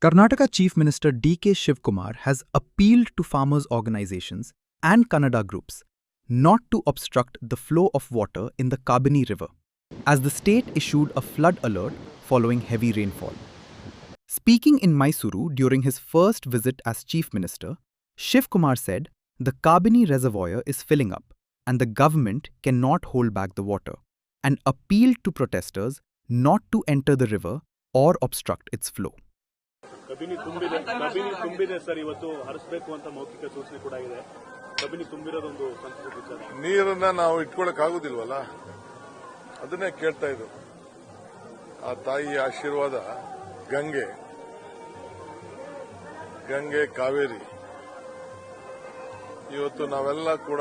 Karnataka Chief Minister D.K. Shivkumar has appealed to farmers' organizations and Kannada groups not to obstruct the flow of water in the Kabini River, as the state issued a flood alert following heavy rainfall. Speaking in Mysuru during his first visit as Chief Minister, Shivkumar said the Kabini Reservoir is filling up and the government cannot hold back the water, and appealed to protesters not to enter the river or obstruct its flow. Kabini ತುಂಬಿದೆ sir. ಇವತ್ತು ಹರಿಸಬೇಕು ಅಂತ ಮೌಖಿಕ ಸೂಚನೆ ಕೂಡ ಇದೆ. ಕಬಿನಿ ತುಂಬಿರೋದೊಂದು ಸಂತಸದ ವಿಚಾರ. ನೀರನ್ನ ನಾವು ಇಟ್ಕೊಳ್ಳಕ್ ಆಗುದಿಲ್ವಲ್ಲ, ಅದನ್ನೇ ಕೇಳ್ತಾ ಇದ್ರು. ಆ ತಾಯಿ ಆಶೀರ್ವಾದ ಗಂಗೆ ಕಾವೇರಿ ಇವತ್ತು ನಾವೆಲ್ಲ ಕೂಡ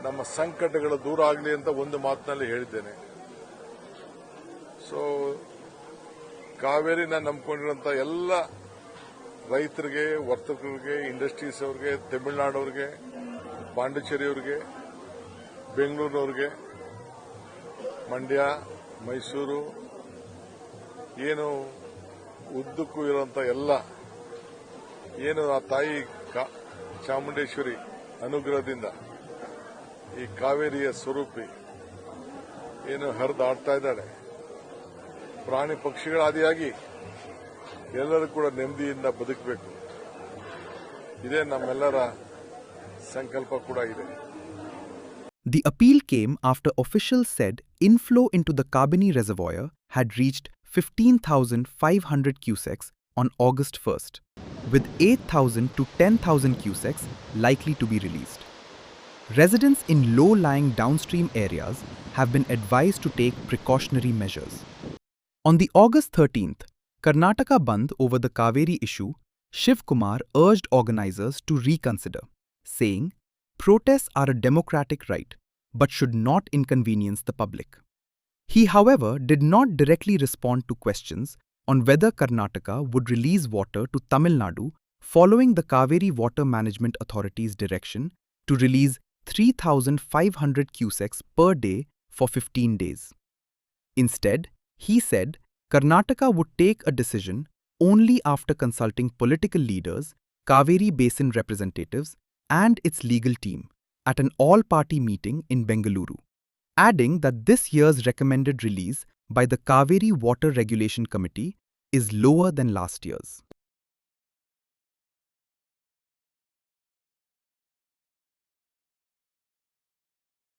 ನಮ್ಮ ಸಂಕಟಗಳು ದೂರ ಆಗಲಿ ಅಂತ ಒಂದು ಮಾತಿನಲ್ಲಿ ಹೇಳಿದ್ದೇನೆ. ಸೊ ಕಾವೇರಿನ ನಂಬಿಕೊಂಡಿರುವಂತ ಎಲ್ಲ ರೈತರಿಗೆ, ವರ್ತಕರಿಗೆ, ಇಂಡಸ್ಟ್ರೀಸ್ ಅವರಿಗೆ, ತಮಿಳುನಾಡವ್ರಿಗೆ, ಪಾಂಡಿಚೇರಿಯವ್ರಿಗೆ, ಬೆಂಗಳೂರಿನವ್ರಿಗೆ, ಮಂಡ್ಯ, ಮೈಸೂರು ಏನು ಉದ್ದಕ್ಕೂ ಇರುವಂತ ಎಲ್ಲ ಏನು ಆ ತಾಯಿ ಚಾಮುಂಡೇಶ್ವರಿ ಅನುಗ್ರಹದಿಂದ ಈ ಕಾವೇರಿಯ ಸ್ವರೂಪಿ ಏನು ಹರಿದಾಡ್ತಾ ಇದ್ದಾಳೆ, ಪ್ರಾಣಿ ಪಕ್ಷಿಗಳಾದಿಯಾಗಿ ಎಲ್ಲರೂ ಕೂಡ ನೆಮ್ಮದಿಯಿಂದ ಬದುಕಬೇಕು, ಇದೇ ನಮ್ಮೆಲ್ಲರ ಸಂಕಲ್ಪ ಕೂಡ ಇದೆ. The appeal came after officials said inflow into the Kabini Reservoir had reached 15,500 cusecs on August 1st, with 8,000 to 10,000 cusecs likely to be released. Residents in low-lying downstream areas have been advised to take precautionary measures. On the August 13th, Karnataka Bandh over the Kaveri issue, Shivkumar urged organizers to reconsider, saying, protests are a democratic right, but should not inconvenience the public. He, however, did not directly respond to questions on whether Karnataka would release water to Tamil Nadu following the Kaveri Water Management Authority's direction to release 3,500 cusecs per day for 15 days. Instead, he said Karnataka would take a decision only after consulting political leaders, Kaveri Basin representatives, and its legal team at an all-party meeting in Bengaluru, adding that this year's recommended release by the Kaveri Water Regulation Committee is lower than last year's.